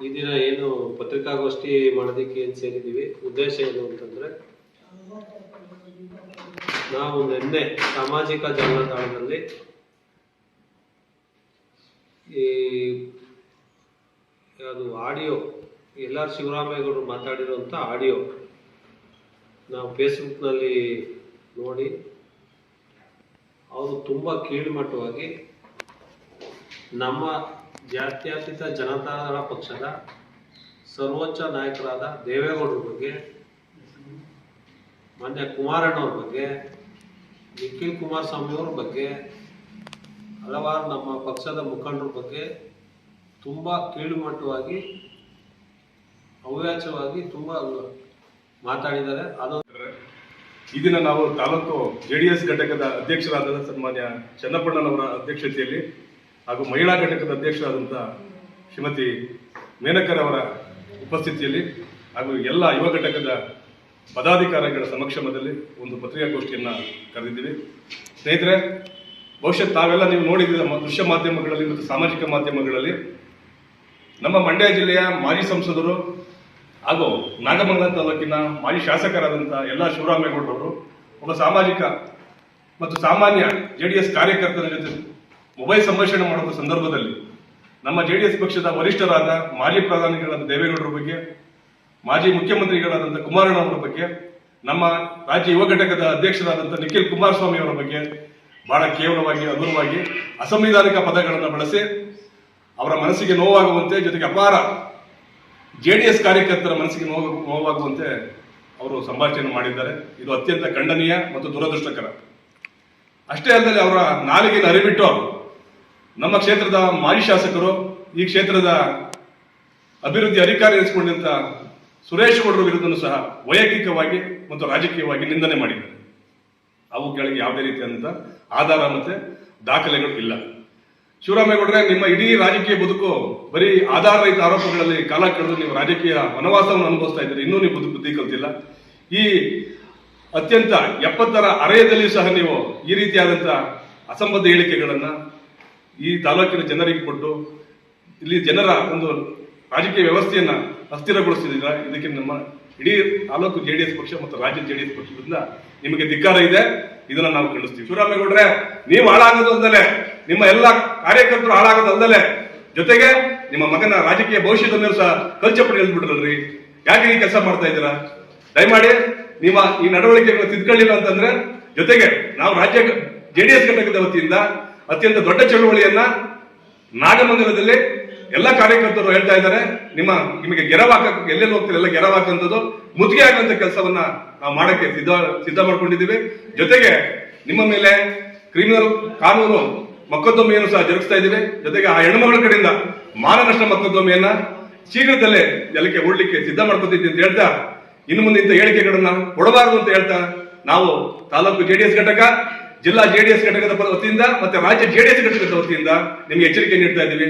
ಈ ದಿನ ಏನು ಪತ್ರಿಕಾಗೋಷ್ಠಿ ಮಾಡೋದಕ್ಕೆ ಏನು ಸೇರಿದ್ದೀವಿ, ಉದ್ದೇಶ ಏನು ಅಂತಂದರೆ, ನಾವು ನಿನ್ನೆ ಸಾಮಾಜಿಕ ಜಾಲತಾಣದಲ್ಲಿ ಈ ಅದು ಆಡಿಯೋ ಶಿವರಾಮೇಗೌಡರು ಮಾತಾಡಿರೋಂಥ ಆಡಿಯೋ ನಾವು ಫೇಸ್ಬುಕ್ನಲ್ಲಿ ನೋಡಿ ಅವರು ತುಂಬ ಕೀಳುಮಟ್ಟವಾಗಿ ನಮ್ಮ ಜಾತ್ಯತೀತ ಜನತಾದಳ ಪಕ್ಷದ ಸರ್ವೋಚ್ಚ ನಾಯಕರಾದ ದೇವೇಗೌಡರ ಬಗ್ಗೆ, ಮಾನ್ಯ ಕುಮಾರಣ್ಣವ್ರ ಬಗ್ಗೆ, ನಿಖಿಲ್ ಕುಮಾರಸ್ವಾಮಿ ಅವ್ರ ಬಗ್ಗೆ, ಹಲವಾರು ನಮ್ಮ ಪಕ್ಷದ ಮುಖಂಡರ ಬಗ್ಗೆ ತುಂಬ ಕೀಳುಮಟ್ಟವಾಗಿ ಅವ್ಯಾಚವಾಗಿ ತುಂಬ ಮಾತಾಡಿದ್ದಾರೆ. ಅದು ಈ ದಿನ ನಾವು ತಾಲೂಕು JDS ಘಟಕದ ಅಧ್ಯಕ್ಷರಾದ ಸನ್ಮಾನ್ಯ ಚನ್ನಪ್ಪಣ್ಣನವರ ಅಧ್ಯಕ್ಷತೆಯಲ್ಲಿ ಹಾಗೂ ಮಹಿಳಾ ಘಟಕದ ಅಧ್ಯಕ್ಷರಾದಂಥ ಶ್ರೀಮತಿ ಮೇನಕರವರ ಉಪಸ್ಥಿತಿಯಲ್ಲಿ ಹಾಗೂ ಎಲ್ಲ ಯುವ ಘಟಕದ ಪದಾಧಿಕಾರಿಗಳ ಸಮಕ್ಷಮದಲ್ಲಿ ಒಂದು ಪತ್ರಿಕಾಗೋಷ್ಠಿಯನ್ನು ಕರೆದಿದ್ದೀವಿ. ಸ್ನೇಹಿತರೆ, ಬಹುಶಃ ತಾವೆಲ್ಲ ನೀವು ನೋಡಿದ ದೃಶ್ಯ ಮಾಧ್ಯಮಗಳಲ್ಲಿ ಮತ್ತು ಸಾಮಾಜಿಕ ಮಾಧ್ಯಮಗಳಲ್ಲಿ ನಮ್ಮ ಮಂಡ್ಯ ಜಿಲ್ಲೆಯ ಮಾಜಿ ಸಂಸದರು ಹಾಗೂ ನಾಗಮಂಗಲ ತಾಲೂಕಿನ ಮಾಜಿ ಶಾಸಕರಾದಂಥ ಶಿವರಾಮೇಗೌಡರವರು ಒಬ್ಬ ಸಾಮಾಜಿಕ ಮತ್ತು ಸಾಮಾನ್ಯ JDS ಕಾರ್ಯಕರ್ತರ ಜೊತೆ ಮೊಬೈಲ್ ಸಂಭಾಷಣೆ ಮಾಡುವ ಸಂದರ್ಭದಲ್ಲಿ ನಮ್ಮ JDS ಪಕ್ಷದ ವರಿಷ್ಠರಾದ ಮಾಜಿ ಪ್ರಧಾನಿಗಳಾದ ದೇವೇಗೌಡರ ಬಗ್ಗೆ, ಮಾಜಿ ಮುಖ್ಯಮಂತ್ರಿಗಳಾದಂಥ ಕುಮಾರಣ್ಣವರ ಬಗ್ಗೆ, ನಮ್ಮ ರಾಜ್ಯ ಯುವ ಘಟಕದ ಅಧ್ಯಕ್ಷರಾದಂಥ ನಿಖಿಲ್ ಕುಮಾರಸ್ವಾಮಿ ಅವರ ಬಗ್ಗೆ ಬಹಳ ಕೇವಲವಾಗಿ, ಹಗುರವಾಗಿ, ಅಸಂವಿಧಾನಿಕ ಪದಗಳನ್ನು ಬಳಸಿ ಅವರ ಮನಸ್ಸಿಗೆ ನೋವಾಗುವಂತೆ, ಜೊತೆಗೆ ಅಪಾರ JDS ಕಾರ್ಯಕರ್ತರ ಮನಸ್ಸಿಗೆ ನೋವಾಗುವಂತೆ ಅವರು ಸಂಭಾಷಣೆ ಮಾಡಿದ್ದಾರೆ. ಇದು ಅತ್ಯಂತ ಖಂಡನೀಯ ಮತ್ತು ದುರದೃಷ್ಟಕರ. ಅಷ್ಟೇ ಅಲ್ಲದೆ ಅವರ ನಾಲಿಗೆಯನ್ನು ಅರಿಬಿಟ್ಟು ಅವರು ನಮ್ಮ ಕ್ಷೇತ್ರದ ಮಾಜಿ ಶಾಸಕರು, ಈ ಕ್ಷೇತ್ರದ ಅಭಿವೃದ್ಧಿ ಅಧಿಕಾರಿ ಎನಿಸಿಕೊಂಡಂತ ಸುರೇಶ್ ಗೌಡರ ವಿರುದ್ಧನೂ ಸಹ ವೈಯಕ್ತಿಕವಾಗಿ ಮತ್ತು ರಾಜಕೀಯವಾಗಿ ನಿಂದನೆ ಮಾಡಿದ್ದಾರೆ. ಅವುಗಳಿಗೆ ಯಾವುದೇ ರೀತಿಯಾದಂಥ ಆಧಾರ ಮತ್ತೆ ದಾಖಲೆಗಳು ಇಲ್ಲ. ಶಿವರಾಮೇಗೌಡರೆ, ನಿಮ್ಮ ಇಡೀ ರಾಜಕೀಯ ಬದುಕು ಬರೀ ಆಧಾರರಹಿತ ಆರೋಪಗಳಲ್ಲಿ ಕಾಲ ಕಳೆದು ನೀವು ರಾಜಕೀಯ ವನವಾಸವನ್ನು ಅನುಭವಿಸ್ತಾ ಇದ್ದೀರಿ. ಇನ್ನೂ ನೀವು ಬುದ್ಧಿ ಕಲ್ತಿಲ್ಲ. ಈ ಅತ್ಯಂತ 70ರ ಅರೆಯದಲ್ಲಿ ಸಹ ನೀವು ಈ ರೀತಿಯಾದಂಥ ಅಸಂಬದ್ಧ ಹೇಳಿಕೆಗಳನ್ನು ಈ ತಾಲೂಕಿನ ಜನರಿಗೆ ಕೊಟ್ಟು ಇಲ್ಲಿ ಜನರ ಒಂದು ರಾಜಕೀಯ ವ್ಯವಸ್ಥೆಯನ್ನ ಅಸ್ಥಿರಗೊಳಿಸಿದ್ದೀರಾ. ಇದಕ್ಕೆ ನಮ್ಮ ಇಡೀ ತಾಲೂಕು JDS ಪಕ್ಷ ಮತ್ತು ರಾಜ್ಯ JDS ಪಕ್ಷದಿಂದ ನಿಮಗೆ ಧಿಕ್ಕಾರ ಇದೆ. ಇದನ್ನ ನಾವು ಖಂಡಿಸ್ತೀವಿ. ಶಿವರಾಮೇಗೌಡ್ರೆ, ನೀವು ಹಾಳಾಗೋದು ಅಲ್ಲದೆ, ನಿಮ್ಮ ಎಲ್ಲ ಕಾರ್ಯಕರ್ತರು ಹಾಳಾಗೋದು ಅಲ್ಲದೆ, ಜೊತೆಗೆ ನಿಮ್ಮ ಮಗನ ರಾಜಕೀಯ ಭವಿಷ್ಯದ ಮೇಲೆ ಸಹ ಕಲ್ಚಪಡಿ ಹೇಳ್ಬಿಟ್ರಲ್ರಿ. ಯಾಕೆ ಈ ಕೆಲಸ ಮಾಡ್ತಾ ಇದ್ದೀರಾ? ದಯಮಾಡಿ ನಿಮ್ಮ ಈ ನಡವಳಿಕೆಗಳು ತಿದ್ಕೊಳ್ಳಿಲ್ಲ ಅಂತಂದ್ರೆ, ಜೊತೆಗೆ ನಾವು ರಾಜ್ಯ JDS ಘಟಕದ ವತಿಯಿಂದ ಅತ್ಯಂತ ದೊಡ್ಡ ಚಳುವಳಿಯನ್ನ ನಾಗಮಂಗಲದಲ್ಲಿ ಎಲ್ಲ ಕಾರ್ಯಕರ್ತರು ಹೇಳ್ತಾ ಇದ್ದಾರೆ. ನಿಮಗೆ ಗೆರವಾಕ ಎಲ್ಲೆಲ್ಲಿ ಹೋಗ್ತಾರೆ ಎಲ್ಲ ಗೆರವಾಕಂಥದ್ದು, ಮುತ್ತಿಗೆ ಹಾಕಂತ ಕೆಲಸವನ್ನ ನಾವು ಮಾಡಕ್ಕೆ ಸಿದ್ಧ ಮಾಡ್ಕೊಂಡಿದ್ದೀವಿ. ಜೊತೆಗೆ ನಿಮ್ಮ ಮೇಲೆ ಕ್ರಿಮಿನಲ್ ಕಾನೂನು ಮೊಕದ್ದಮೆಯನ್ನು ಸಹ ಜರುಗಿಸ್ತಾ ಇದ್ದೀವಿ. ಜೊತೆಗೆ ಆ ಹೆಣ್ಣುಮಗಳ ಕಡೆಯಿಂದ ಮಾನನಷ್ಟ ಮೊಕದ್ದಮೆಯನ್ನ ಶೀಘ್ರದಲ್ಲೇ ಎಲ್ಲಕ್ಕೆ ಹೂಡ್ಲಿಕ್ಕೆ ಸಿದ್ಧ ಮಾಡ್ಕೊತಿದ್ವಿ ಅಂತ ಹೇಳ್ತಾ, ಇನ್ನು ಮುಂದೆ ಇಂಥ ಹೇಳಿಕೆಗಳನ್ನ ಕೊಡಬಾರದು ಅಂತ ಹೇಳ್ತಾ, ನಾವು ತಾಲೂಕು JDS ಘಟಕ, ಜಿಲ್ಲಾ JDS ಘಟಕದ ವತಿಯಿಂದ ಮತ್ತೆ ರಾಜ್ಯ JDS ಘಟಕದ ವತಿಯಿಂದ ನಿಮಗೆ ಎಚ್ಚರಿಕೆ ನೀಡ್ತಾ ಇದ್ದೀವಿ.